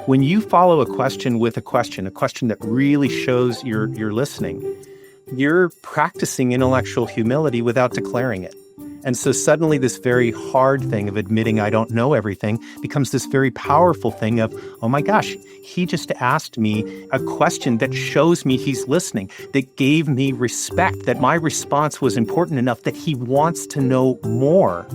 When you follow a question with a question that really shows you're listening, you're practicing intellectual humility without declaring it. And so suddenly this very hard thing of admitting I don't know everything becomes this very powerful thing of, oh my gosh, he just asked me a question that shows me he's listening, that gave me respect, that my response was important enough that he wants to know more.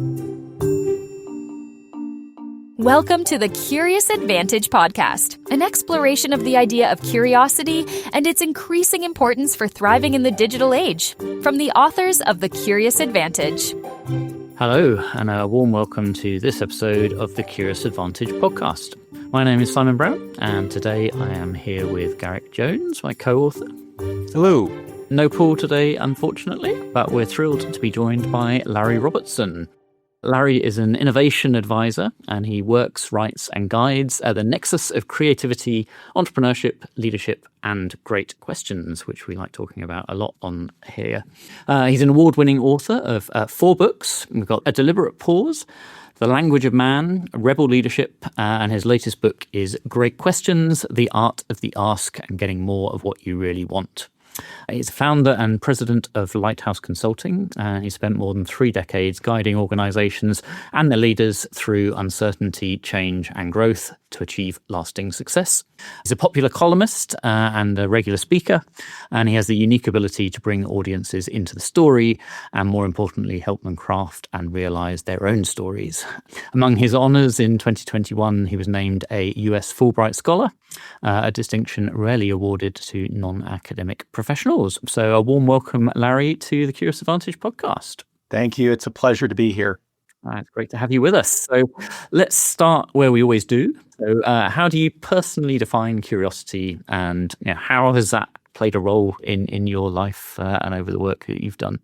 Welcome to the Curious Advantage podcast, an exploration of the idea of curiosity and its increasing importance for thriving in the digital age. From the authors of The Curious Advantage. Hello, and a warm welcome to this episode of the Curious Advantage podcast. My name is Simon Brown, and today I am here with Garrick Jones, my co-author. Hello. No Paul today, unfortunately, but we're thrilled to be joined by Larry Robertson. Larry is an innovation advisor, and he works, writes, and guides at the nexus of creativity, entrepreneurship, leadership, and great questions, which we like talking about a lot on here. He's an award-winning author of 4 books. We've got A Deliberate Pause, The Language of Man, Rebel Leadership, and his latest book is Great Questions, The Art of the Ask, and Getting More of What You Really Want. He's a founder and president of Lighthouse Consulting, and he spent more than 3 decades guiding organizations and their leaders through uncertainty, change, and growth to achieve lasting success. He's a popular columnist and a regular speaker, and he has the unique ability to bring audiences into the story and, more importantly, help them craft and realize their own stories. Among his honors in 2021, he was named a US Fulbright Scholar, a distinction rarely awarded to non-academic professionals. So a warm welcome, Larry, to the Curious Advantage podcast. Thank you. It's a pleasure to be here. It's great to have you with us. So let's start where we always do. So how do you personally define curiosity, and how has that played a role in your life and over the work that you've done?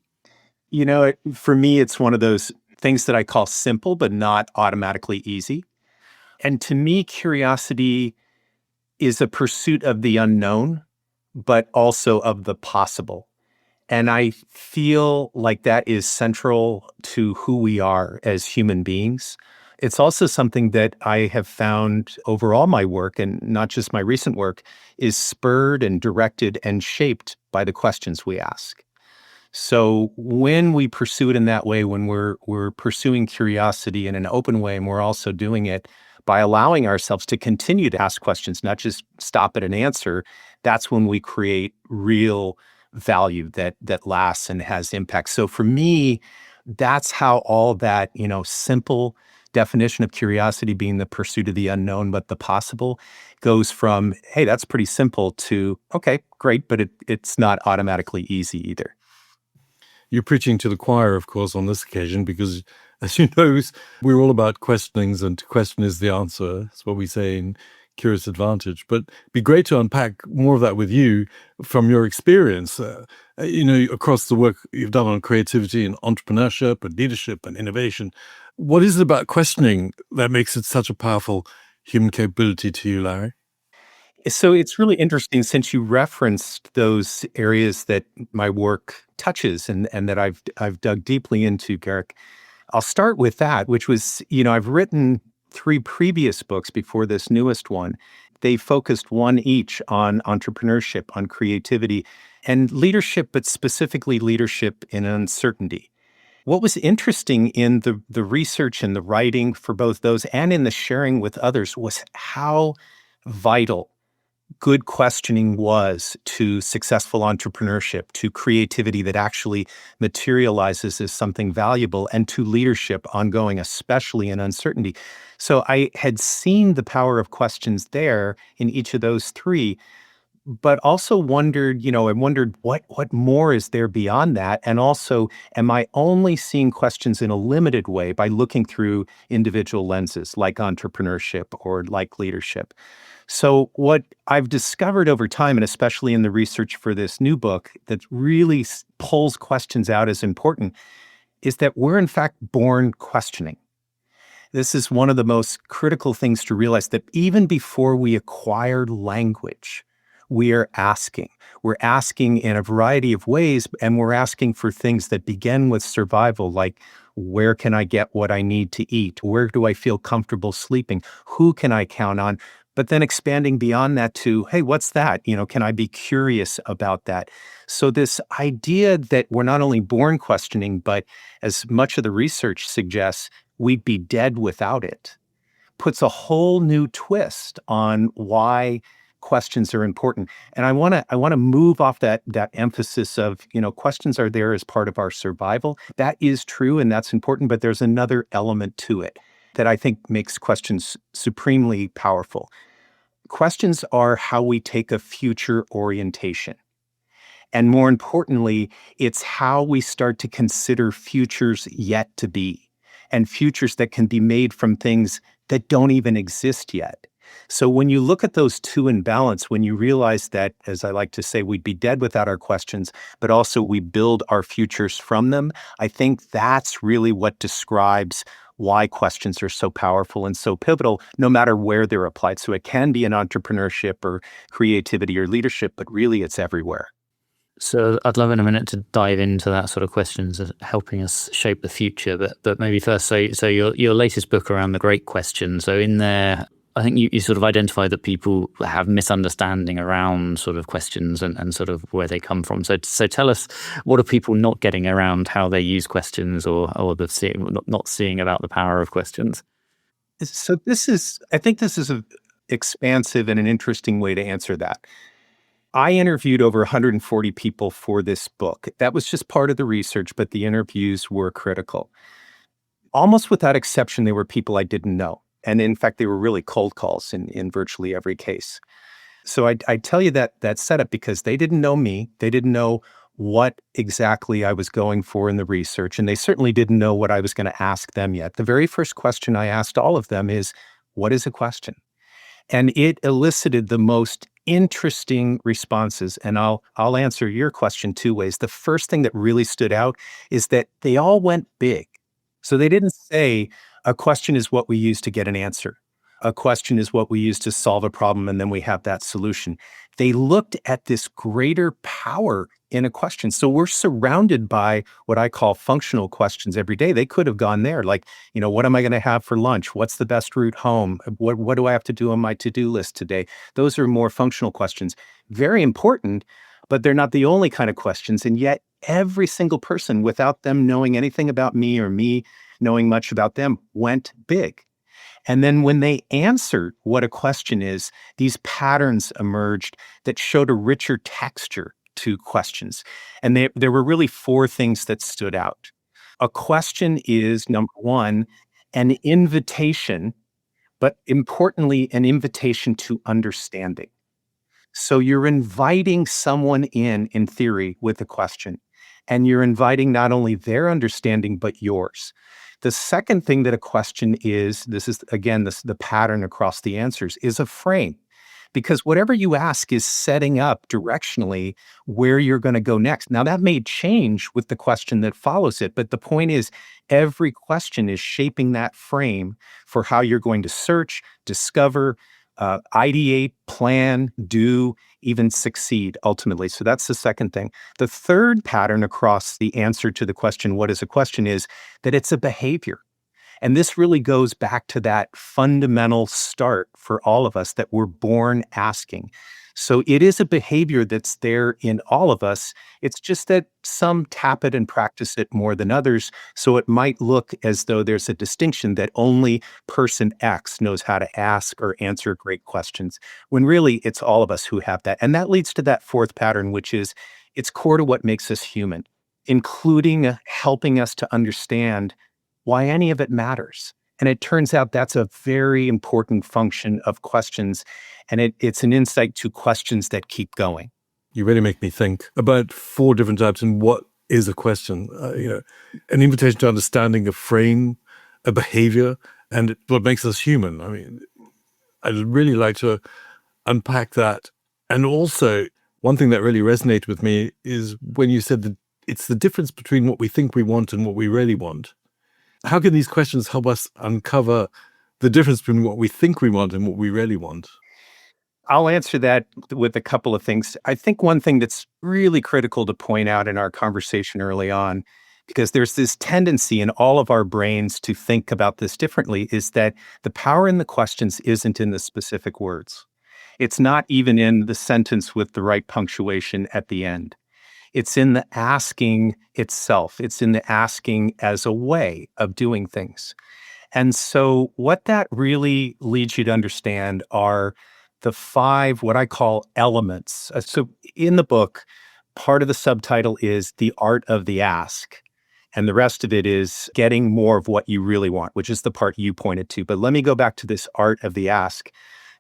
For me, it's one of those things that I call simple, but not automatically easy. And to me, curiosity is a pursuit of the unknown, but also of the possible. And I feel like that is central to who we are as human beings. It's also something that I have found over all my work, and not just my recent work, is spurred and directed and shaped by the questions we ask. So when we pursue it in that way, when we're pursuing curiosity in an open way, and we're also doing it by allowing ourselves to continue to ask questions, not just stop at an answer, that's when we create real value that lasts and has impact. So for me, that's how all that, simple definition of curiosity being the pursuit of the unknown, but the possible, goes from, hey, that's pretty simple, to, okay, great, but it's not automatically easy either. You're preaching to the choir, of course, on this occasion, because as you know, we're all about questionings, and to question is the answer. That's what we say in Curious Advantage. But it'd be great to unpack more of that with you from your experience, across the work you've done on creativity and entrepreneurship and leadership and innovation. What is it about questioning that makes it such a powerful human capability to you, Larry? So it's really interesting, since you referenced those areas that my work touches and that I've dug deeply into, Garrick. I'll start with that, which was, I've written 3 previous books before this newest one. They focused one each on entrepreneurship, on creativity, and leadership, but specifically leadership in uncertainty. What was interesting in the research and the writing for both those and in the sharing with others was how vital good questioning was to successful entrepreneurship, to creativity that actually materializes as something valuable, and to leadership ongoing, especially in uncertainty. So I had seen the power of questions there in each of those 3, but also wondered, what more is there beyond that? And also, am I only seeing questions in a limited way by looking through individual lenses like entrepreneurship or like leadership? So what I've discovered over time, and especially in the research for this new book that really pulls questions out as important, is that we're in fact born questioning. This is one of the most critical things to realize, that even before we acquired language, we are asking. We're asking in a variety of ways, and we're asking for things that begin with survival, like, where can I get what I need to eat? Where do I feel comfortable sleeping? Who can I count on? but then expanding beyond that to, hey, what's that? Can I be curious about that? So this idea that we're not only born questioning, but as much of the research suggests, we'd be dead without it, puts a whole new twist on why questions are important. And I want to move off that emphasis of, questions are there as part of our survival. That is true and that's important, but there's another element to it that I think makes questions supremely powerful. Questions are how we take a future orientation. And more importantly, it's how we start to consider futures yet to be and futures that can be made from things that don't even exist yet. So when you look at those two in balance, when you realize that, as I like to say, we'd be dead without our questions, but also we build our futures from them, I think that's really what describes why questions are so powerful and so pivotal, no matter where they're applied. So it can be in entrepreneurship or creativity or leadership, but really it's everywhere. So I'd love in a minute to dive into that sort of questions of helping us shape the future. But maybe first, so your latest book around the great question. So in there, I think you sort of identify that people have misunderstanding around sort of questions and sort of where they come from. So tell us, what are people not getting around how they use questions or not seeing about the power of questions? So I think this is a expansive and an interesting way to answer that. I interviewed over 140 people for this book. That was just part of the research, but the interviews were critical. Almost without exception, they were people I didn't know. And in fact, they were really cold calls in virtually every case. So I tell you that setup because they didn't know me. They didn't know what exactly I was going for in the research. And they certainly didn't know what I was going to ask them yet. The very first question I asked all of them is, what is a question? And it elicited the most interesting responses. And I'll answer your question two ways. The first thing that really stood out is that they all went big. So they didn't say a question is what we use to get an answer. A question is what we use to solve a problem, and then we have that solution. They looked at this greater power in a question. So we're surrounded by what I call functional questions every day. They could have gone there, like, what am I going to have for lunch? What's the best route home? What do I have to do on my to-do list today? Those are more functional questions. Very important, but they're not the only kind of questions. And yet every single person, without them knowing anything about me or me knowing much about them, went big. And then when they answered what a question is, these patterns emerged that showed a richer texture to questions. And there were really four things that stood out. A question is, number one, an invitation, but importantly, an invitation to understanding. So you're inviting someone in theory, with a question, and you're inviting not only their understanding, but yours. The second thing that a question is, this is again, the pattern across the answers, is a frame. Because whatever you ask is setting up directionally where you're going to go next. Now, that may change with the question that follows it, but the point is every question is shaping that frame for how you're going to search, discover, ideate, plan, do, even succeed ultimately. So that's the second thing. The third pattern across the answer to the question, what is a question, is that it's a behavior. And this really goes back to that fundamental start for all of us that we're born asking. So it is a behavior that's there in all of us. It's just that some tap it and practice it more than others. So it might look as though there's a distinction that only person X knows how to ask or answer great questions, when really it's all of us who have that. And that leads to that fourth pattern, which is it's core to what makes us human, including helping us to understand why any of it matters. And it turns out that's a very important function of questions. And it's an insight to questions that keep going. You really make me think about four different types and what is a question. An invitation to understanding, a frame, a behavior, and what makes us human. I mean, I'd really like to unpack that. And also, one thing that really resonated with me is when you said that it's the difference between what we think we want and what we really want. How can these questions help us uncover the difference between what we think we want and what we really want? I'll answer that with a couple of things. I think one thing that's really critical to point out in our conversation early on, because there's this tendency in all of our brains to think about this differently, is that the power in the questions isn't in the specific words. It's not even in the sentence with the right punctuation at the end. It's in the asking itself. It's in the asking as a way of doing things. And so, what that really leads you to understand are the five, what I call elements. So, in the book, part of the subtitle is The Art of the Ask. And the rest of it is getting more of what you really want, which is the part you pointed to. But let me go back to this art of the ask.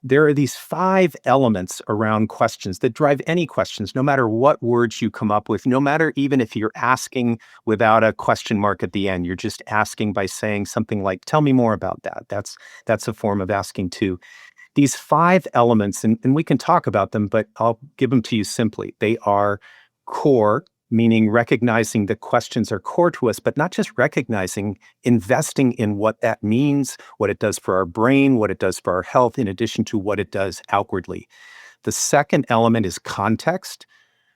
There are these five elements around questions that drive any questions, no matter what words you come up with, no matter even if you're asking without a question mark at the end. You're just asking by saying something like, tell me more about that. That's a form of asking too. These five elements, and we can talk about them, but I'll give them to you simply. They are core, meaning recognizing that questions are core to us, but not just recognizing, investing in what that means, what it does for our brain, what it does for our health, in addition to what it does outwardly. The second element is context.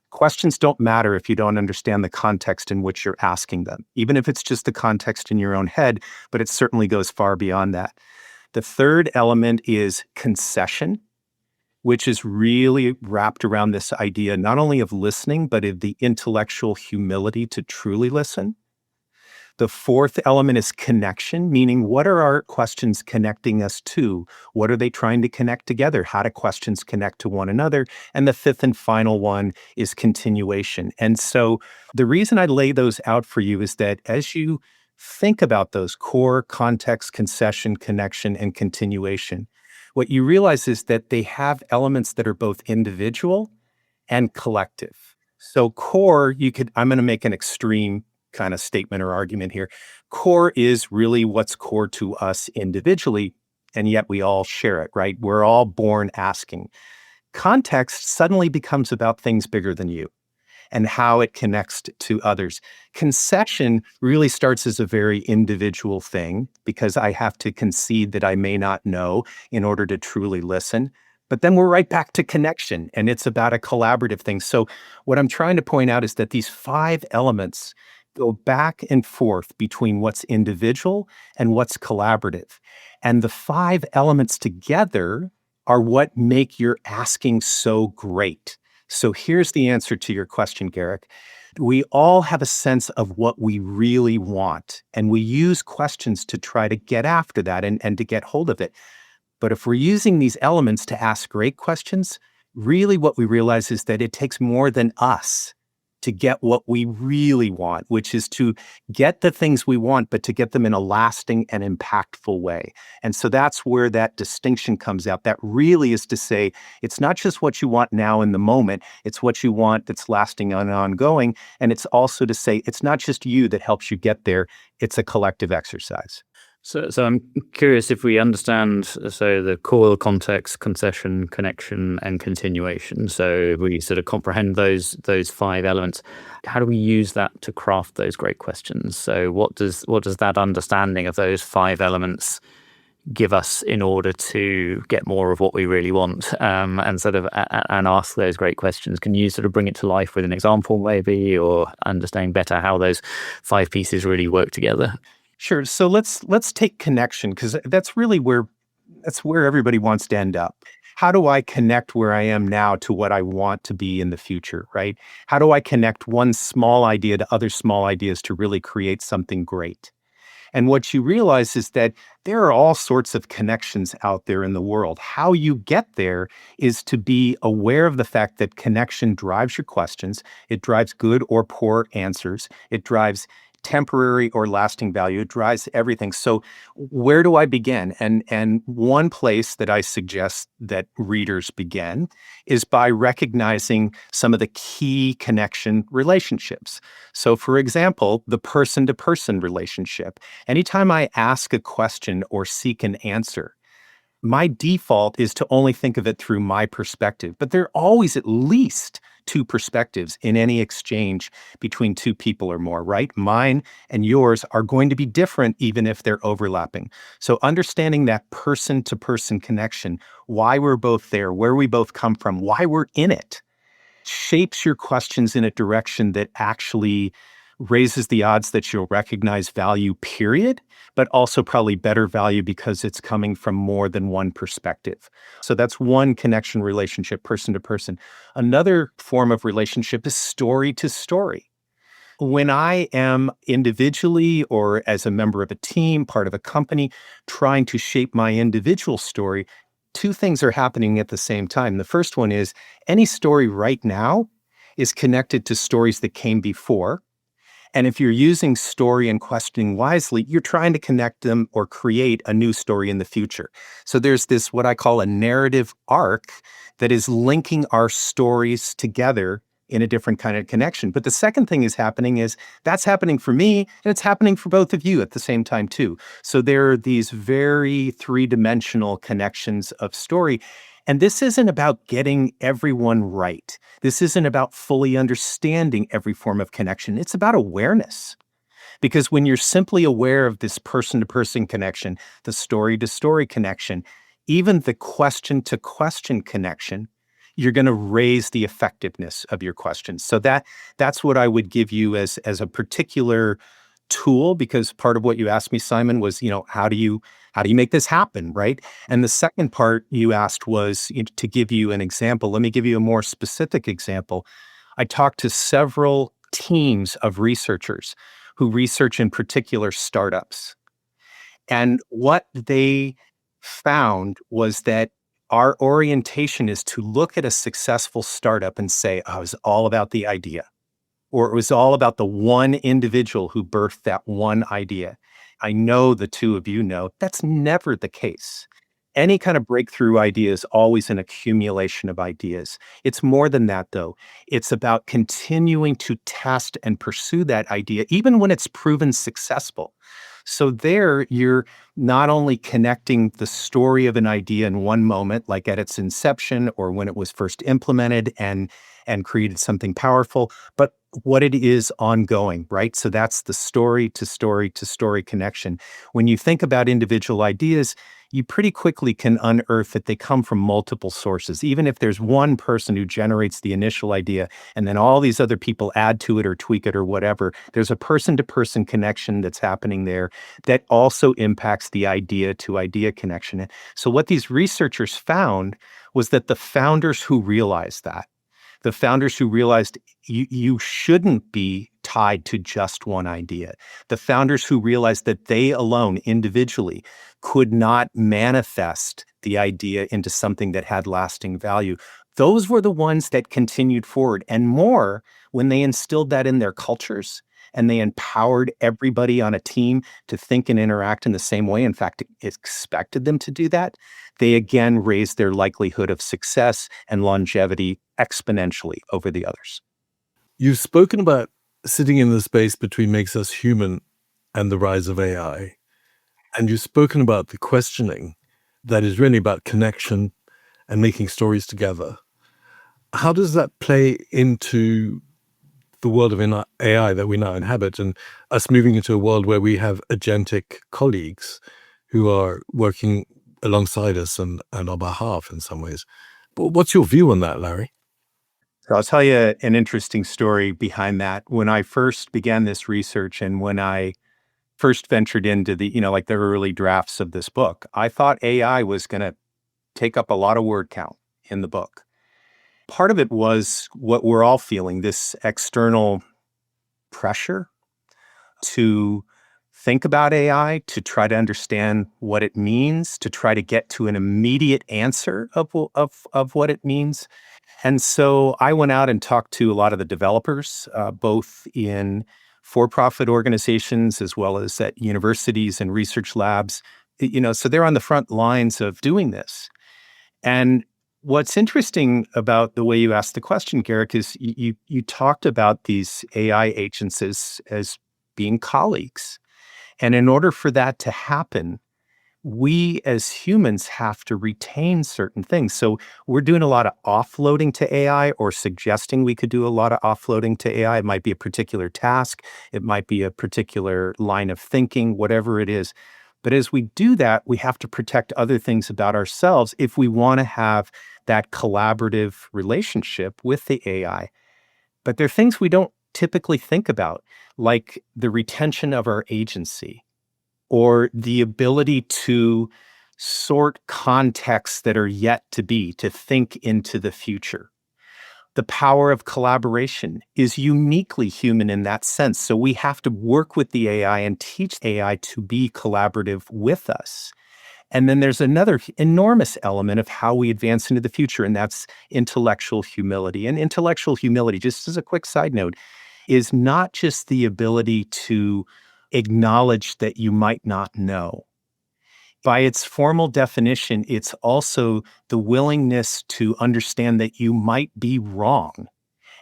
Questions don't matter if you don't understand the context in which you're asking them, even if it's just the context in your own head, but it certainly goes far beyond that. The third element is concession, which is really wrapped around this idea not only of listening, but of the intellectual humility to truly listen. The fourth element is connection, meaning what are our questions connecting us to? What are they trying to connect together? How do questions connect to one another? And the fifth and final one is continuation. And so the reason I lay those out for you is that as you think about those core, context, concession, connection, and continuation, what you realize is that they have elements that are both individual and collective. So core, I'm going to make an extreme kind of statement or argument here. Core is really what's core to us individually, and yet we all share it, right? We're all born asking. Context suddenly becomes about things bigger than you and how it connects to others. Concession really starts as a very individual thing because I have to concede that I may not know in order to truly listen. But then we're right back to connection, and it's about a collaborative thing. So what I'm trying to point out is that these five elements go back and forth between what's individual and what's collaborative. And the five elements together are what make your asking so great. So here's the answer to your question, Garrick. We all have a sense of what we really want, and we use questions to try to get after that and to get hold of it. But if we're using these elements to ask great questions, really what we realize is that it takes more than us to get what we really want, which is to get the things we want, but to get them in a lasting and impactful way. And so that's where that distinction comes out. That really is to say, it's not just what you want now in the moment, it's what you want that's lasting and ongoing. And it's also to say, it's not just you that helps you get there, it's a collective exercise. So I'm curious if we understand, so the core, context, concession, connection, and continuation. So if we sort of comprehend those five elements, how do we use that to craft those great questions? So what does that understanding of those five elements give us in order to get more of what we really want, and sort of and ask those great questions? Can you sort of bring it to life with an example, maybe, or understand better how those five pieces really work together? Sure. So let's take connection, because that's where everybody wants to end up. How do I connect where I am now to what I want to be in the future, right? How do I connect one small idea to other small ideas to really create something great? And what you realize is that there are all sorts of connections out there in the world. How you get there is to be aware of the fact that connection drives your questions. It drives good or poor answers. It drives temporary or lasting value. It drives everything. So where do I begin? And one place that I suggest that readers begin is by recognizing some of the key connection relationships. So for example, the person-to-person relationship. Anytime I ask a question or seek an answer, my default is to only think of it through my perspective, but there are always at least two perspectives in any exchange between two people or more, right? Mine and yours are going to be different even if they're overlapping. So understanding that person-to-person connection, why we're both there, where we both come from, why we're in it, shapes your questions in a direction that actually raises the odds that you'll recognize value, period, but also probably better value because it's coming from more than one perspective. So that's one connection relationship, person to person. Another form of relationship is story to story. When I am individually or as a member of a team, part of a company, trying to shape my individual story, two things are happening at the same time. The first one is any story right now is connected to stories that came before. And if you're using story and questioning wisely, you're trying to connect them or create a new story in the future. So there's this, what I call a narrative arc that is linking our stories together in a different kind of connection. But the second thing is happening is that's happening for me and it's happening for both of you at the same time too. So there are these very three-dimensional connections of story. And this isn't about getting everyone right. This isn't about fully understanding every form of connection. It's about awareness. Because when you're simply aware of this person to person connection, the story to story connection, even the question to question connection, you're going to raise the effectiveness of your questions. So that's what I would give you as a particular tool, because part of what you asked me, Simon, was, how do you make this happen, right? And the second part you asked was to give you an example. Let me give you a more specific example. I talked to several teams of researchers who research in particular startups. And what they found was that our orientation is to look at a successful startup and say, oh, it was all about the idea, or it was all about the one individual who birthed that one idea. I know the two of you know that's never the case. Any kind of breakthrough idea is always an accumulation of ideas. It's more than that, though. It's about continuing to test and pursue that idea, even when it's proven successful. So there, you're not only connecting the story of an idea in one moment, like at its inception or when it was first implemented and created something powerful, but what it is ongoing, right? So that's the story to story to story connection. When you think about individual ideas, you pretty quickly can unearth that they come from multiple sources. Even if there's one person who generates the initial idea and then all these other people add to it or tweak it or whatever, there's a person-to-person connection that's happening there that also impacts the idea-to-idea connection. So what these researchers found was that the founders who realized that, the founders who realized you shouldn't be tied to just one idea. The founders who realized that they alone, individually, could not manifest the idea into something that had lasting value. Those were the ones that continued forward, and more when they instilled that in their cultures and they empowered everybody on a team to think and interact in the same way. In fact, expected them to do that. They again raised their likelihood of success and longevity exponentially over the others. You've spoken about sitting in the space between makes us human and the rise of AI. And you've spoken about the questioning that is really about connection and making stories together. How does that play into the world of AI that we now inhabit and us moving into a world where we have agentic colleagues who are working alongside us and on our behalf in some ways? But what's your view on that, Larry? So I'll tell you an interesting story behind that. When I first began this research and when I first ventured into the, like the early drafts of this book, I thought AI was going to take up a lot of word count in the book. Part of it was what we're all feeling, this external pressure to think about AI, to try to understand what it means, to try to get to an immediate answer of what it means. And so I went out and talked to a lot of the developers, both in for-profit organizations as well as at universities and research labs. So they're on the front lines of doing this. And what's interesting about the way you asked the question, Garrick, is you talked about these AI agents as being colleagues. And in order for that to happen, we as humans have to retain certain things. So we're doing a lot of offloading to AI or suggesting we could do a lot of offloading to AI. It might be a particular task. It might be a particular line of thinking, whatever it is. But as we do that, we have to protect other things about ourselves if we want to have that collaborative relationship with the AI. But there are things we don't typically think about, like the retention of our agency or the ability to sort contexts that are yet to be, to think into the future. The power of collaboration is uniquely human in that sense. So we have to work with the AI and teach AI to be collaborative with us. And then there's another enormous element of how we advance into the future, and that's intellectual humility. And intellectual humility, just as a quick side note, is not just the ability to acknowledge that you might not know. By its formal definition, it's also the willingness to understand that you might be wrong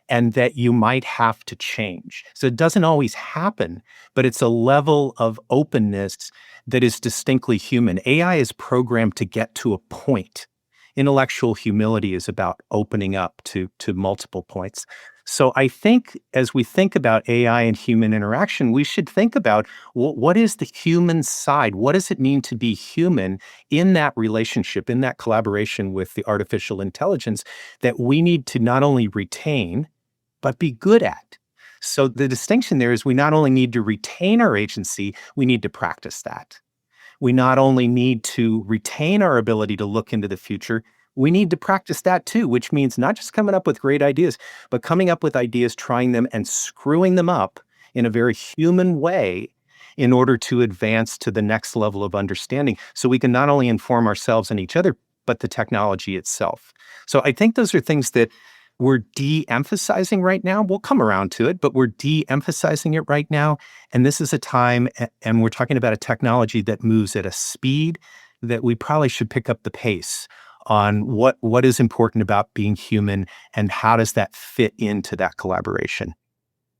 and that you might have to change. So it doesn't always happen, but it's a level of openness that is distinctly human. AI is programmed to get to a point. Intellectual humility is about opening up to multiple points. So I think as we think about AI and human interaction, we should think about, well, what is the human side? What does it mean to be human in that relationship, in that collaboration with the artificial intelligence that we need to not only retain, but be good at? So the distinction there is we not only need to retain our agency, we need to practice that. We not only need to retain our ability to look into the future, we need to practice that too, which means not just coming up with great ideas, but coming up with ideas, trying them, and screwing them up in a very human way in order to advance to the next level of understanding so we can not only inform ourselves and each other, but the technology itself. So I think those are things that we're de-emphasizing right now. We'll come around to it, but we're de-emphasizing it right now. And this is a time, and we're talking about a technology that moves at a speed that we probably should pick up the pace on what is important about being human and how does that fit into that collaboration.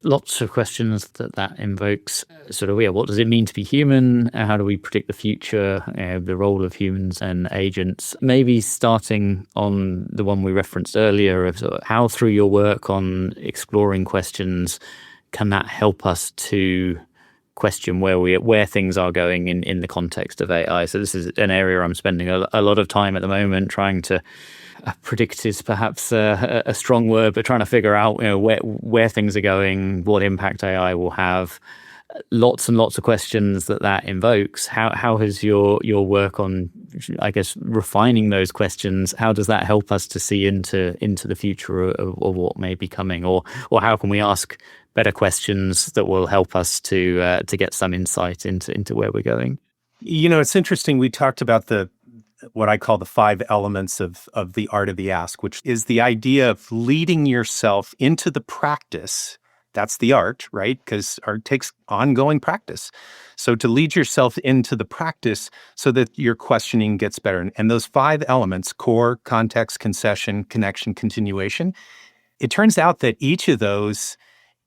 Lots of questions that invokes. Sort of, what does it mean to be human? How do we predict the future? The role of humans and agents. Maybe starting on the one we referenced earlier of sort of how, through your work on exploring questions, can that help us to question where things are going in the context of AI? So this is an area I'm spending a lot of time at the moment trying to predict is perhaps a strong word, but trying to figure out where things are going, what impact AI will have. Lots and lots of questions that invokes. How has your work on, I guess, refining those questions, how does that help us to see into the future of what may be coming, or how can we ask better questions that will help us to get some insight into where we're going? It's interesting. We talked about what I call the 5 elements of the art of the ask, which is the idea of leading yourself into the practice. That's the art, right? Because art takes ongoing practice. So to lead yourself into the practice so that your questioning gets better. And those 5 elements, core, context, concession, connection, continuation, it turns out that each of those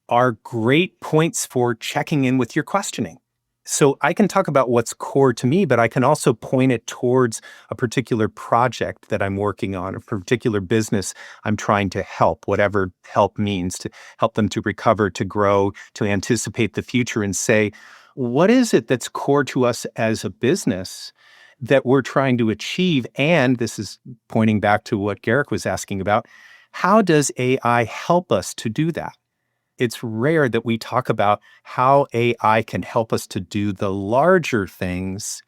are great points for checking in with your questioning. So I can talk about what's core to me, but I can also point it towards a particular project that I'm working on, a particular business I'm trying to help, whatever help means, to help them to recover, to grow, to anticipate the future, and say, what is it that's core to us as a business that we're trying to achieve? And this is pointing back to what Garrick was asking about. How does AI help us to do that? It's rare that we talk about how AI can help us to do the larger things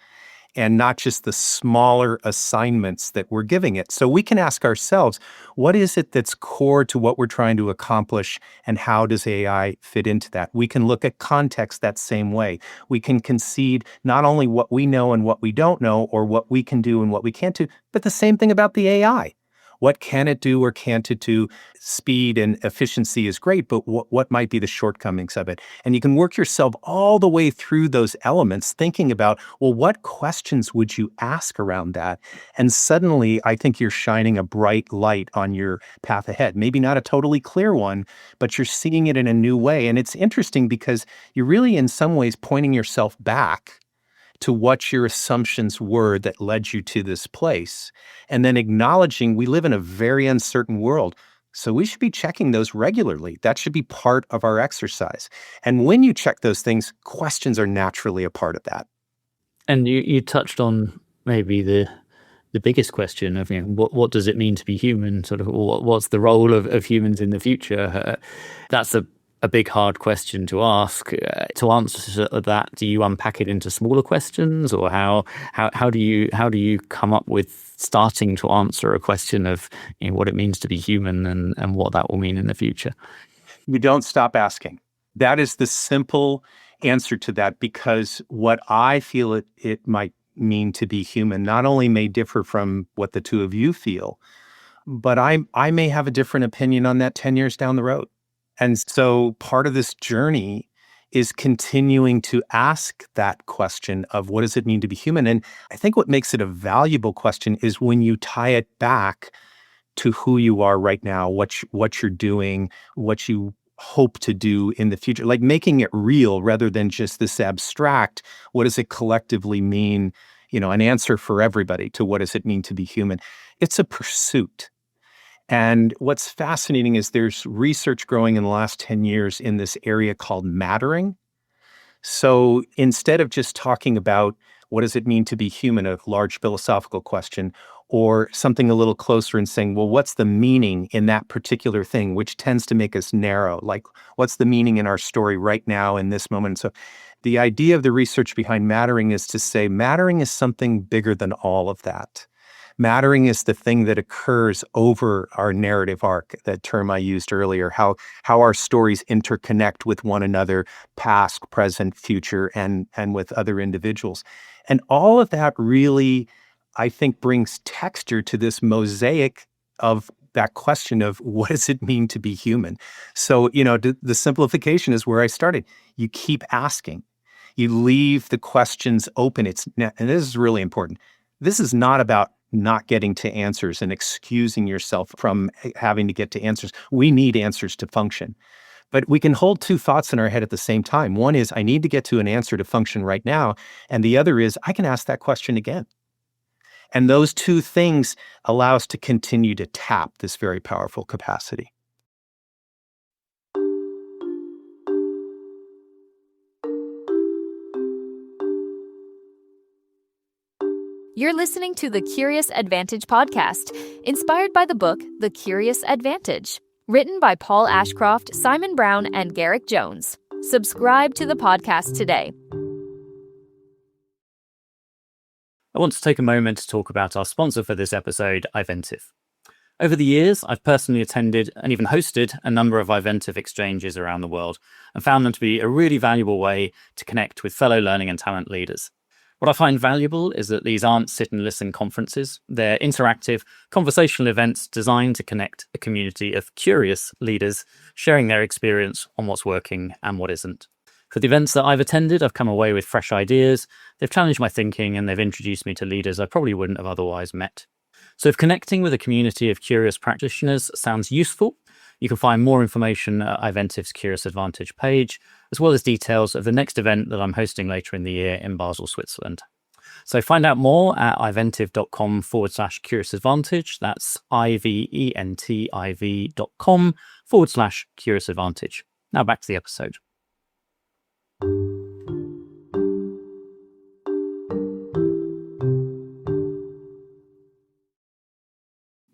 and not just the smaller assignments that we're giving it. So we can ask ourselves, what is it that's core to what we're trying to accomplish, and how does AI fit into that? We can look at context that same way. We can concede not only what we know and what we don't know, or what we can do and what we can't do, but the same thing about the AI. What can it do or can't it do? Speed and efficiency is great, but what might be the shortcomings of it? And you can work yourself all the way through those elements, thinking about, well, what questions would you ask around that? And suddenly, I think you're shining a bright light on your path ahead. Maybe not a totally clear one, but you're seeing it in a new way. And it's interesting because you're really, in some ways, pointing yourself back to what your assumptions were that led you to this place. And then acknowledging we live in a very uncertain world. So we should be checking those regularly. That should be part of our exercise. And when you check those things, questions are naturally a part of that. And you touched on maybe the biggest question of what does it mean to be human? Sort of what's the role of humans in the future? That's a a big, hard question to ask. To answer that, do you unpack it into smaller questions, or how do you come up with starting to answer a question of what it means to be human and what that will mean in the future? You don't stop asking. That is the simple answer to that, because what I feel it might mean to be human not only may differ from what the two of you feel, but I may have a different opinion on that 10 years down the road. And so part of this journey is continuing to ask that question of what does it mean to be human? And I think what makes it a valuable question is when you tie it back to who you are right now, what you're doing, what you hope to do in the future, like making it real rather than just this abstract, what does it collectively mean, an answer for everybody to what does it mean to be human. It's a pursuit. And what's fascinating is there's research growing in the last 10 years in this area called mattering. So instead of just talking about what does it mean to be human, a large philosophical question, or something a little closer and saying, well, what's the meaning in that particular thing, which tends to make us narrow? Like, what's the meaning in our story right now in this moment? So the idea of the research behind mattering is to say mattering is something bigger than all of that. Mattering is the thing that occurs over our narrative arc, that term I used earlier, how our stories interconnect with one another, past, present, future, and with other individuals. And all of that really, I think, brings texture to this mosaic of that question of what does it mean to be human? So, the simplification is where I started. You keep asking. You leave the questions open. And this is really important. This is not about not getting to answers and excusing yourself from having to get to answers. We need answers to function. But we can hold two thoughts in our head at the same time. One is, I need to get to an answer to function right now. And the other is, I can ask that question again. And those two things allow us to continue to tap this very powerful capacity. You're listening to the Curious Advantage podcast, inspired by the book, The Curious Advantage, written by Paul Ashcroft, Simon Brown, and Garrick Jones. Subscribe to the podcast today. I want to take a moment to talk about our sponsor for this episode, Iventive. Over the years, I've personally attended and even hosted a number of Iventive exchanges around the world and found them to be a really valuable way to connect with fellow learning and talent leaders. What I find valuable is that these aren't sit and listen conferences. They're interactive, conversational events designed to connect a community of curious leaders sharing their experience on what's working and what isn't. For the events that I've attended, I've come away with fresh ideas, they've challenged my thinking, and they've introduced me to leaders I probably wouldn't have otherwise met. So if connecting with a community of curious practitioners sounds useful, you can find more information at Iventive's Curious Advantage page, as well as details of the next event that I'm hosting later in the year in Basel, Switzerland. So find out more at iventive.com/Curious Advantage. That's iventiv.com/Curious Advantage. Now back to the episode.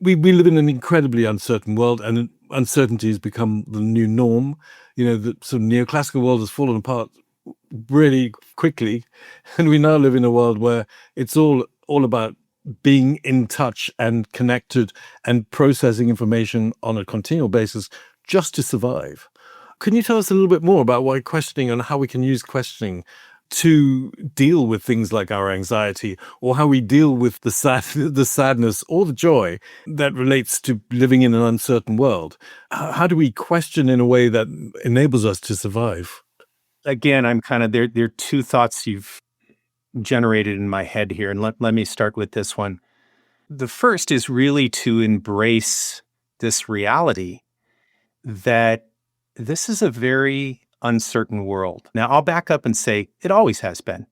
We live in an incredibly uncertain world, and uncertainty has become the new norm. The sort of neoclassical world has fallen apart really quickly, and we now live in a world where it's all about being in touch and connected and processing information on a continual basis just to survive. Can you tell us a little bit more about why questioning and how we can use questioning to deal with things like our anxiety, or how we deal with the sadness or the joy that relates to living in an uncertain world? How do we question in a way that enables us to survive? Again, I'm kind of there are two thoughts you've generated in my head here, and let me start with this one. The first is really to embrace this reality that this is a very uncertain world. Now, I'll back up and say it always has been.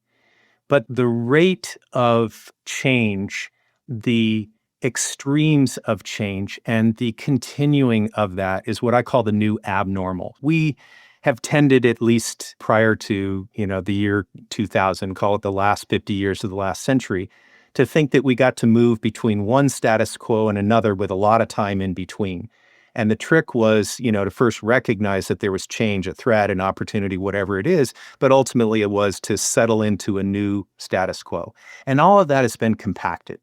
But the rate of change, the extremes of change, and the continuing of that is what I call the new abnormal. We have tended, at least prior to, the year 2000, call it the last 50 years of the last century, to think that we got to move between one status quo and another with a lot of time in between. And the trick was, to first recognize that there was change, a threat, an opportunity, whatever it is, but ultimately it was to settle into a new status quo. And all of that has been compacted.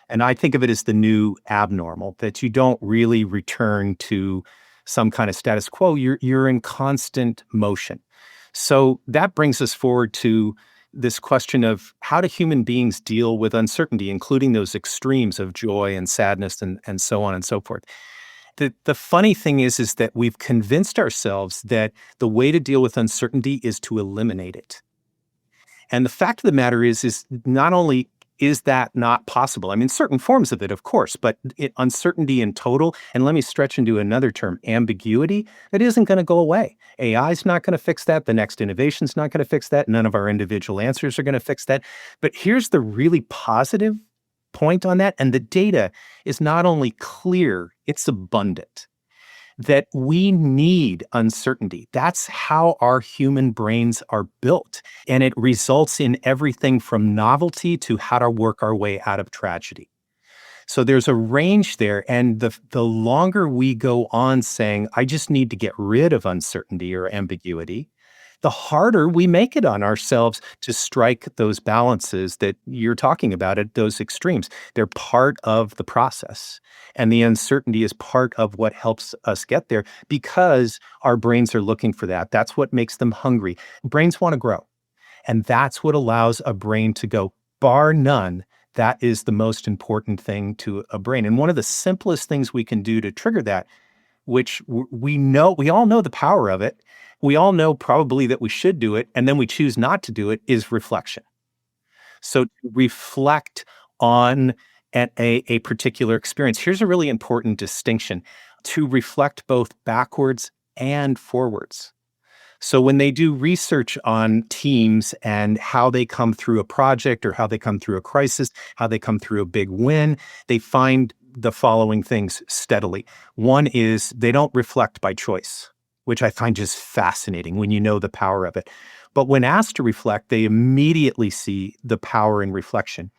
And I think of it as the new abnormal, that you don't really return to some kind of status quo. You're in constant motion. So that brings us forward to this question of how do human beings deal with uncertainty, including those extremes of joy and sadness and so on and so forth. The funny thing is that we've convinced ourselves that the way to deal with uncertainty is to eliminate it. And the fact of the matter is not only is that not possible? I mean, certain forms of it, of course, but uncertainty in total, and let me stretch into another term, ambiguity, that isn't going to go away. AI is not going to fix that. The next innovation is not going to fix that. None of our individual answers are going to fix that. But here's the really positive point on that. And the data is not only clear, it's abundant. That we need uncertainty. That's how our human brains are built. And it results in everything from novelty to how to work our way out of tragedy. So there's a range there. And the longer we go on saying, I just need to get rid of uncertainty or ambiguity, the harder we make it on ourselves to strike those balances that you're talking about at those extremes. They're part of the process. And the uncertainty is part of what helps us get there because our brains are looking for that. That's what makes them hungry. Brains want to grow. And that's what allows a brain to go, bar none. That is the most important thing to a brain. And one of the simplest things we can do to trigger that, which we all know the power of it. We all know probably that we should do it, and then we choose not to do it, is reflection. So to reflect on a particular experience. Here's a really important distinction: to reflect both backwards and forwards. So when they do research on teams and how they come through a project or how they come through a crisis, how they come through a big win, they find the following things steadily. One is they don't reflect by choice, which I find just fascinating when you know the power of it. But when asked to reflect, they immediately see the power in reflection.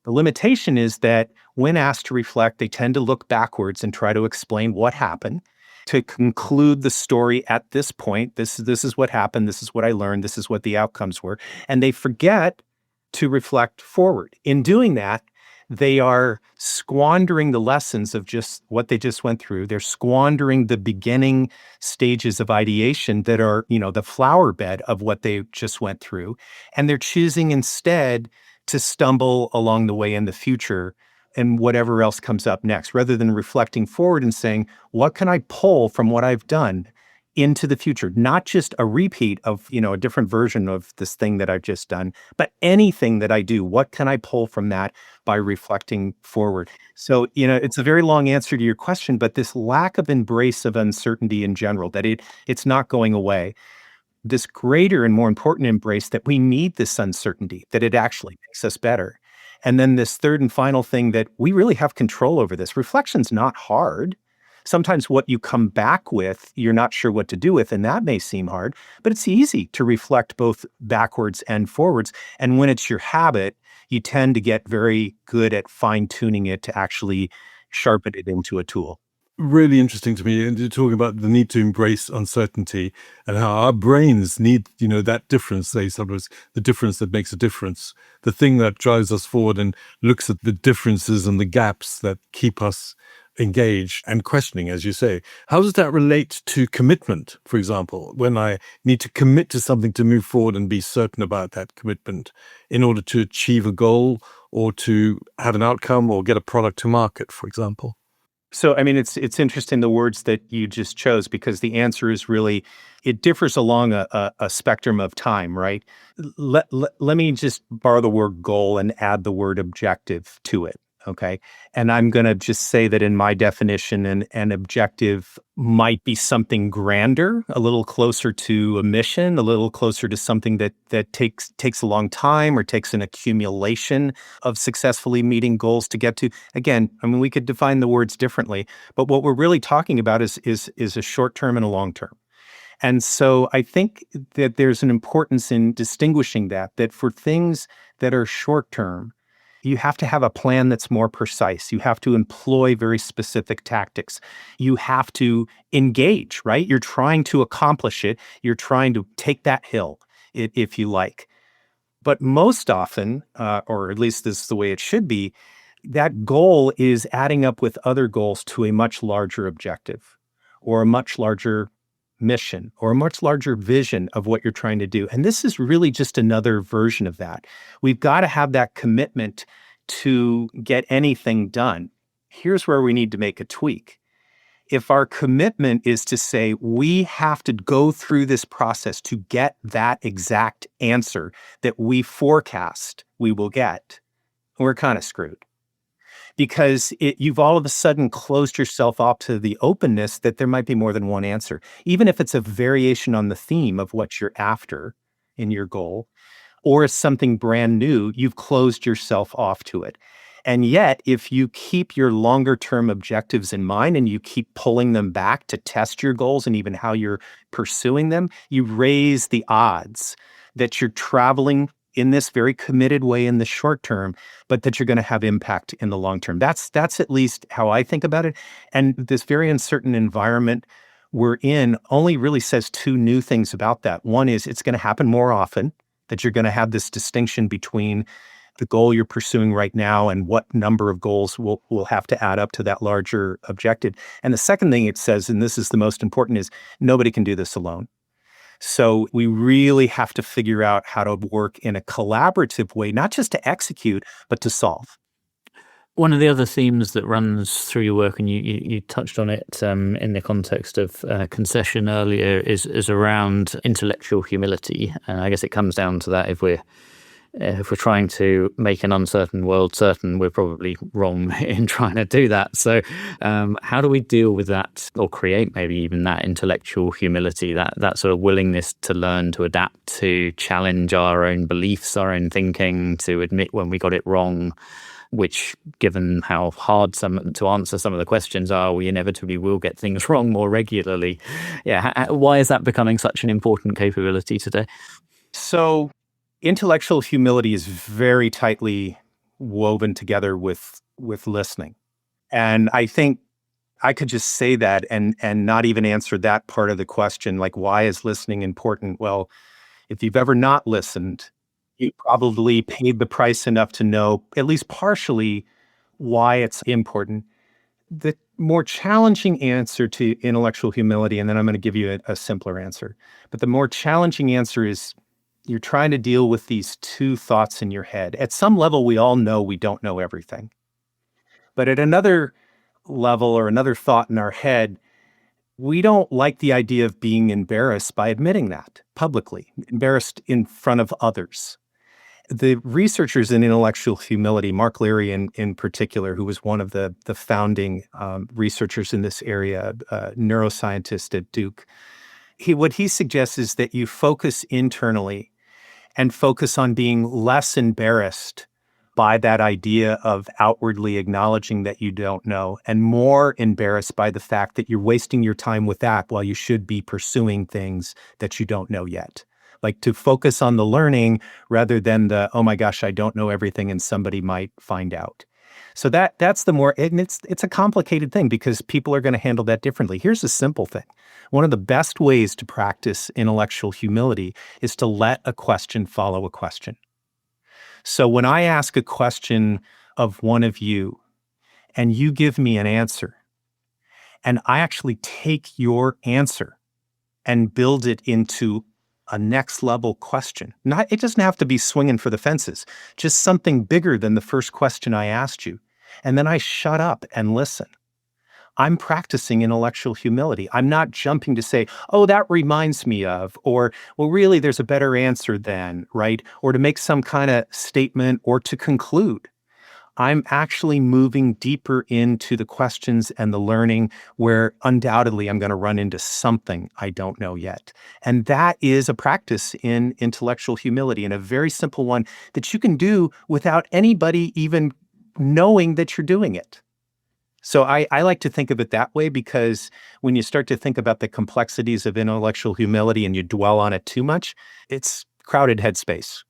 The limitation is that when asked to reflect, they tend to look backwards and try to explain what happened, to conclude the story at this point. This is what happened. This is what I learned. This is what the outcomes were. And they forget to reflect forward. In doing that, they are squandering the lessons of just what they just went through. They're squandering the beginning stages of ideation that are, the flower bed of what they just went through. And they're choosing instead to stumble along the way in the future and whatever else comes up next, rather than reflecting forward and saying, what can I pull from what I've done into the future? Not just a repeat of, a different version of this thing that I've just done, but anything that I do, what can I pull from that by reflecting forward? So, it's a very long answer to your question, but this lack of embrace of uncertainty in general, that it's not going away. This greater and more important embrace that we need this uncertainty, that it actually makes us better. And then this third and final thing, that we really have control over this. Reflection's not hard. Sometimes what you come back with, you're not sure what to do with, and that may seem hard, but it's easy to reflect both backwards and forwards. And when it's your habit, you tend to get very good at fine-tuning it to actually sharpen it into a tool. Really interesting to me. And you're talking about the need to embrace uncertainty and how our brains need, that difference. They sometimes the difference that makes a difference, the thing that drives us forward and looks at the differences and the gaps that keep us engaged and questioning, as you say. How does that relate to commitment, for example, when I need to commit to something to move forward and be certain about that commitment in order to achieve a goal or to have an outcome or get a product to market, for example? So, I mean, it's interesting the words that you just chose, because the answer is really, it differs along a spectrum of time, right? Let me just borrow the word goal and add the word objective to it, okay? And I'm going to just say that in my definition, an objective might be something grander, a little closer to a mission, a little closer to something that takes a long time or takes an accumulation of successfully meeting goals to get to. Again, I mean, we could define the words differently, but what we're really talking about is a short term and a long term. And so I think that there's an importance in distinguishing that for things that are short term, You have to have a plan that's more precise. You have to employ very specific tactics. You have to engage, right? You're trying to accomplish it. You're trying to take that hill, if you like. But most often, or at least this is the way it should be, that goal is adding up with other goals to a much larger objective or a much larger mission or a much larger vision of what you're trying to do. And this is really just another version of that. We've got to have that commitment to get anything done. Here's where we need to make a tweak. If our commitment is to say we have to go through this process to get that exact answer that we forecast we will get, we're kind of screwed. Because you've all of a sudden closed yourself off to the openness that there might be more than one answer. Even if it's a variation on the theme of what you're after in your goal, or it's something brand new, you've closed yourself off to it. And yet, if you keep your longer term objectives in mind and you keep pulling them back to test your goals and even how you're pursuing them, you raise the odds that you're traveling in this very committed way in the short term, but that you're going to have impact in the long term. That's at least how I think about it. And this very uncertain environment we're in only really says two new things about that. One is it's going to happen more often, that you're going to have this distinction between the goal you're pursuing right now and what number of goals will have to add up to that larger objective. And the second thing it says, and this is the most important, is nobody can do this alone. So we really have to figure out how to work in a collaborative way, not just to execute, but to solve. One of the other themes that runs through your work, and you touched on it in the context of concession earlier, is around intellectual humility. And I guess it comes down to that: if we're trying to make an uncertain world certain, we're probably wrong in trying to do that. So how do we deal with that, or create maybe even that intellectual humility, that sort of willingness to learn, to adapt, to challenge our own beliefs, our own thinking, to admit when we got it wrong, which, given how hard to answer some of the questions are, we inevitably will get things wrong more regularly. Yeah, why is that becoming such an important capability today? So intellectual humility is very tightly woven together with listening. And I think I could just say that and not even answer that part of the question, like, why is listening important? Well, if you've ever not listened, you probably paid the price enough to know at least partially why it's important. The more challenging answer to intellectual humility, and then I'm going to give you a simpler answer, but the more challenging answer is you're trying to deal with these two thoughts in your head. At some level, we all know we don't know everything. But at another level or another thought in our head, we don't like the idea of being embarrassed by admitting that publicly, embarrassed in front of others. The researchers in intellectual humility, Mark Leary in particular, who was one of the founding researchers in this area, neuroscientist at Duke, what he suggests is that you focus internally and focus on being less embarrassed by that idea of outwardly acknowledging that you don't know, and more embarrassed by the fact that you're wasting your time with that while you should be pursuing things that you don't know yet. Like to focus on the learning rather than the, oh my gosh, I don't know everything and somebody might find out. So that's the more, and it's a complicated thing because people are going to handle that differently. Here's a simple thing. One of the best ways to practice intellectual humility is to let a question follow a question. So when I ask a question of one of you and you give me an answer, and I actually take your answer and build it into a next level question. It doesn't have to be swinging for the fences, just something bigger than the first question I asked you. And then I shut up and listen. I'm practicing intellectual humility. I'm not jumping to say, oh, that reminds me of, or, well, really, there's a better answer than, right? Or to make some kind of statement or to conclude. I'm actually moving deeper into the questions and the learning where undoubtedly I'm going to run into something I don't know yet. And that is a practice in intellectual humility, and a very simple one that you can do without anybody even knowing that you're doing it. So I like to think of it that way, because when you start to think about the complexities of intellectual humility and you dwell on it too much, it's crowded headspace.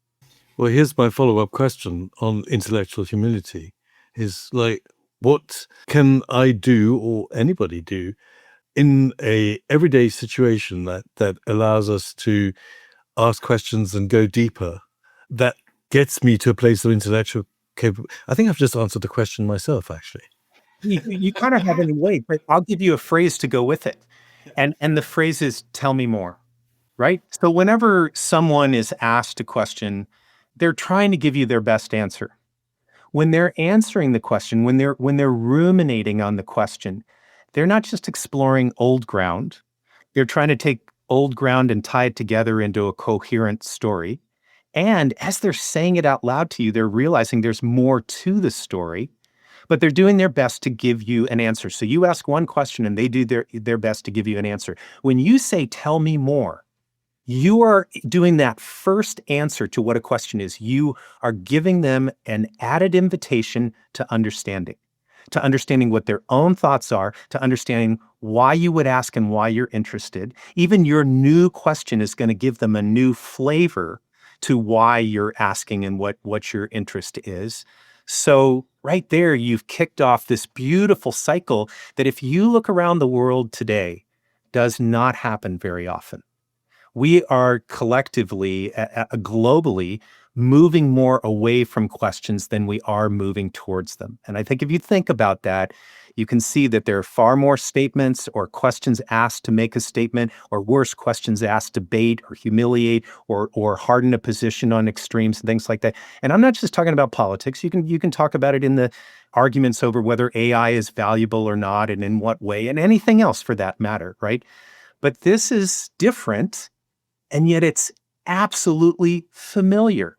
Well, here's my follow-up question on intellectual humility is like, what can I do or anybody do in a everyday situation that allows us to ask questions and go deeper, that gets me to a place of intellectual capability? I think I've just answered the question myself, actually. You kind of have in a way, but I'll give you a phrase to go with it. And the phrase is tell me more, right? So whenever someone is asked a question, they're trying to give you their best answer. When they're answering the question, when they're ruminating on the question, they're not just exploring old ground. They're trying to take old ground and tie it together into a coherent story. And as they're saying it out loud to you, they're realizing there's more to the story, but they're doing their best to give you an answer. So you ask one question and they do their best to give you an answer. When you say, tell me more, you are doing that first answer to what a question is. You are giving them an added invitation to understanding what their own thoughts are, to understanding why you would ask and why you're interested. Even your new question is going to give them a new flavor to why you're asking and what your interest is. So right there, you've kicked off this beautiful cycle that if you look around the world today, does not happen very often. We are collectively, globally, moving more away from questions than we are moving towards them. And I think if you think about that, you can see that there are far more statements or questions asked to make a statement, or worse, questions asked to bait or humiliate or harden a position on extremes and things like that. And I'm not just talking about politics. You can talk about it in the arguments over whether AI is valuable or not and in what way, and anything else for that matter, right? But this is different. And yet it's absolutely familiar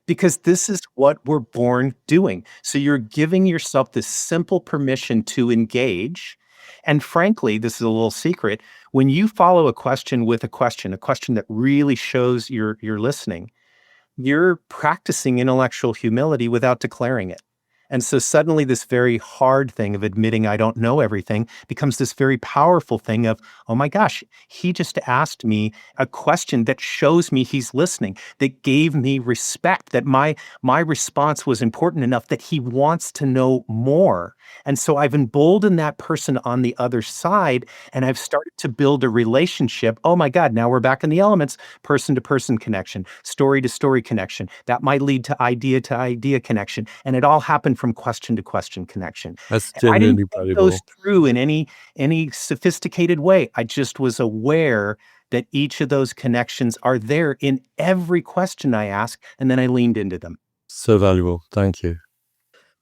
because this is what we're born doing. So you're giving yourself this simple permission to engage. And frankly, this is a little secret. When you follow a question with a question that really shows you're listening, you're practicing intellectual humility without declaring it. And so suddenly this very hard thing of admitting I don't know everything becomes this very powerful thing of, oh my gosh, he just asked me a question that shows me he's listening, that gave me respect, that my response was important enough that he wants to know more. And so I've emboldened that person on the other side, and I've started to build a relationship. Oh my God, now we're back in the elements, person to person connection, story to story connection. That might lead to idea connection. And it all happened from question to question connection. That's And I didn't genuinely think valuable. those through in any sophisticated way. I just was aware that each of those connections are there in every question I ask, and then I leaned into them. So valuable. Thank you.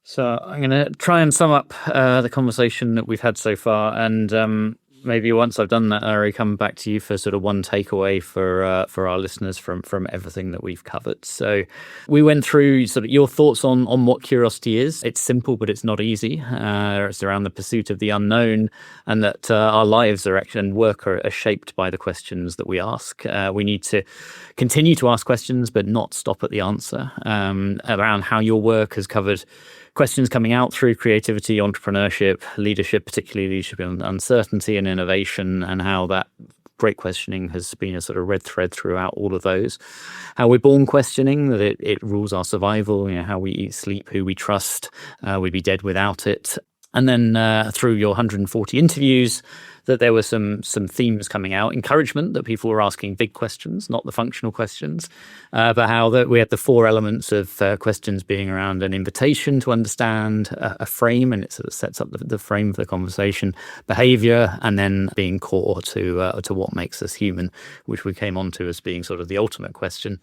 So I'm going to try and sum up the conversation that we've had so far, and maybe once I've done that, Larry, come back to you for sort of one takeaway for our listeners from everything that we've covered. So we went through sort of your thoughts on what curiosity is. It's simple, but it's not easy. It's around the pursuit of the unknown, and that our lives are actually, and work are shaped by the questions that we ask. We need to continue to ask questions, but not stop at the answer. Around how your work has covered questions coming out through creativity, entrepreneurship, leadership, particularly leadership in uncertainty and innovation, and how that great questioning has been a sort of red thread throughout all of those. How we're born questioning, that it rules our survival, how we eat, sleep, who we trust, we'd be dead without it. And then through your 140 interviews, that there were some themes coming out. Encouragement, that people were asking big questions, not the functional questions, but how that we had the four elements of questions being around an invitation to understand a frame, and it sort of sets up the frame for the conversation, behavior, and then being core to what makes us human, which we came on to as being sort of the ultimate question.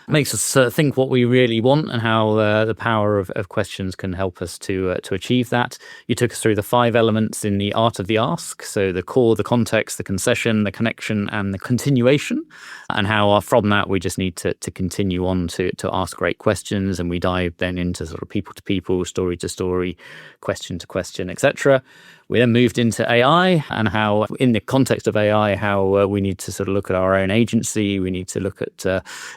Makes us think what we really want and how the power of questions can help us to achieve that. You took us through the 5 elements in the art of the ask. So the core, the context, the concession, the connection, and the continuation, and how from that we just need to continue on to ask great questions. And we dive then into sort of people to people, story to story, question to question, etc. We then moved into AI, and how in the context of AI, how we need to sort of look at our own agency. We need to look at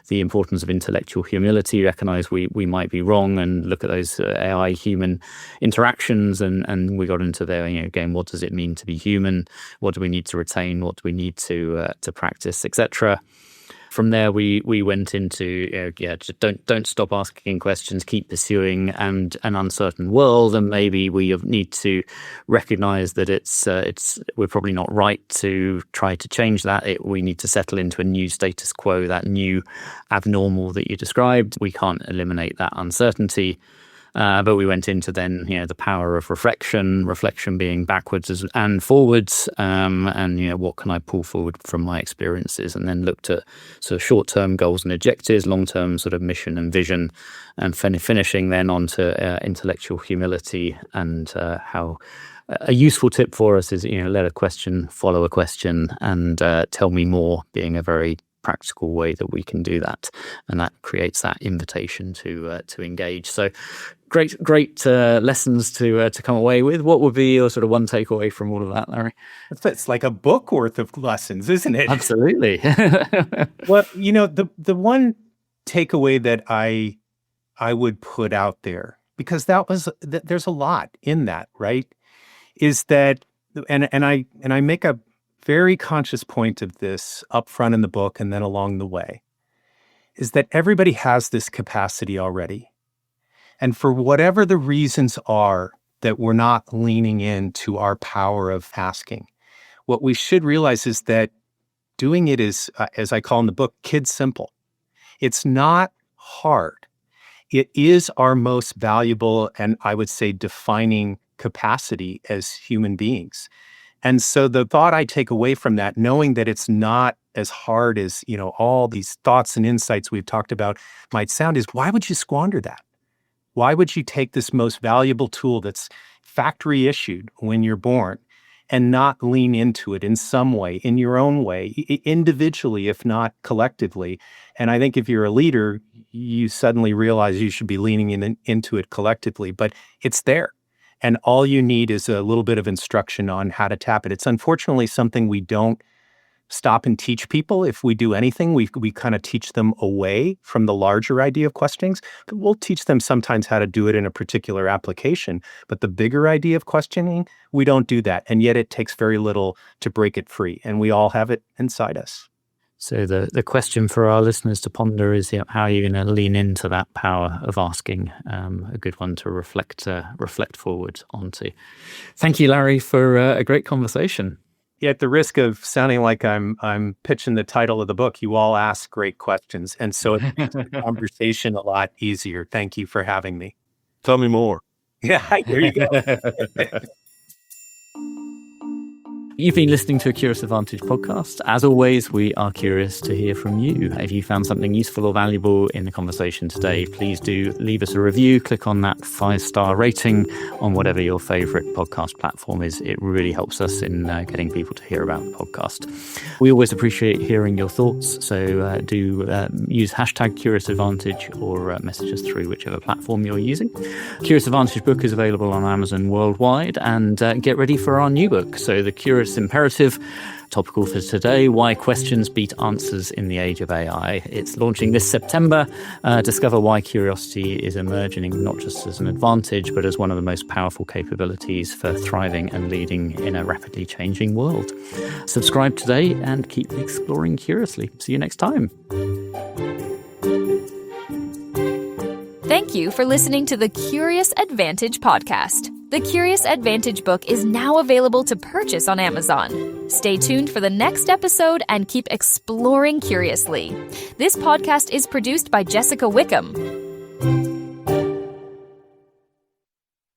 the importance of intellectual humility, recognize we might be wrong, and look at those AI human interactions. And we got into there, again, what does it mean to be human? What do we need to retain? What do we need to practice, etc. from there, we went into just don't stop asking questions, keep pursuing and an uncertain world, and maybe we need to recognize that we're probably not right to try to change that. We need to settle into a new status quo, that new abnormal that you described. We can't eliminate that uncertainty. But we went into then, the power of reflection being backwards and forwards, and what can I pull forward from my experiences, and then looked at sort of short-term goals and objectives, long-term sort of mission and vision, and finishing then onto intellectual humility and how a useful tip for us is, let a question follow a question, and tell me more being a very practical way that we can do that, and that creates that invitation to engage. So great lessons to come away with. What would be your sort of one takeaway from all of that, Larry? It's like a book worth of lessons, isn't it? Absolutely. Well, the one takeaway that I would put out there, because there's a lot in that, right? Is that, and I make a very conscious point of this up front in the book and then along the way, is that everybody has this capacity already. And for whatever the reasons are that we're not leaning into our power of asking, what we should realize is that doing it is, as I call in the book, kid simple. It's not hard. It is our most valuable and, I would say, defining capacity as human beings. And so the thought I take away from that, knowing that it's not as hard as, all these thoughts and insights we've talked about might sound, is why would you squander that? Why would you take this most valuable tool that's factory issued when you're born and not lean into it in some way, in your own way, individually, if not collectively? And I think if you're a leader, you suddenly realize you should be leaning into it collectively, but it's there. And all you need is a little bit of instruction on how to tap it. It's unfortunately something we don't stop and teach people. If we do anything, we kind of teach them away from the larger idea of questionings. But we'll teach them sometimes how to do it in a particular application. But the bigger idea of questioning, we don't do that. And yet it takes very little to break it free. And we all have it inside us. So the question for our listeners to ponder is, how are you going to lean into that power of asking? A good one to reflect forward onto. Thank you, Larry, for a great conversation. Yeah, at the risk of sounding like I'm pitching the title of the book, you all ask great questions, and so it makes the conversation a lot easier. Thank you for having me. Tell me more. Yeah, there you go. You've been listening to a Curious Advantage podcast. As always, we are curious to hear from you. If you found something useful or valuable in the conversation today, please do leave us a review. Click on that 5-star rating on whatever your favorite podcast platform is. It really helps us in getting people to hear about the podcast. We always appreciate hearing your thoughts, so do use hashtag Curious Advantage or message us through whichever platform you're using. Curious Advantage book is available on Amazon worldwide, and get ready for our new book. So the Curious Imperative, topical for today, why questions beat answers in the age of AI. It's launching this September. Discover why curiosity is emerging not just as an advantage, but as one of the most powerful capabilities for thriving and leading in a rapidly changing world. Subscribe today and keep exploring curiously. See you next time. Thank you for listening to the Curious Advantage podcast. The Curious Advantage book is now available to purchase on Amazon. Stay tuned for the next episode and keep exploring curiously. This podcast is produced by Jessica Wickham.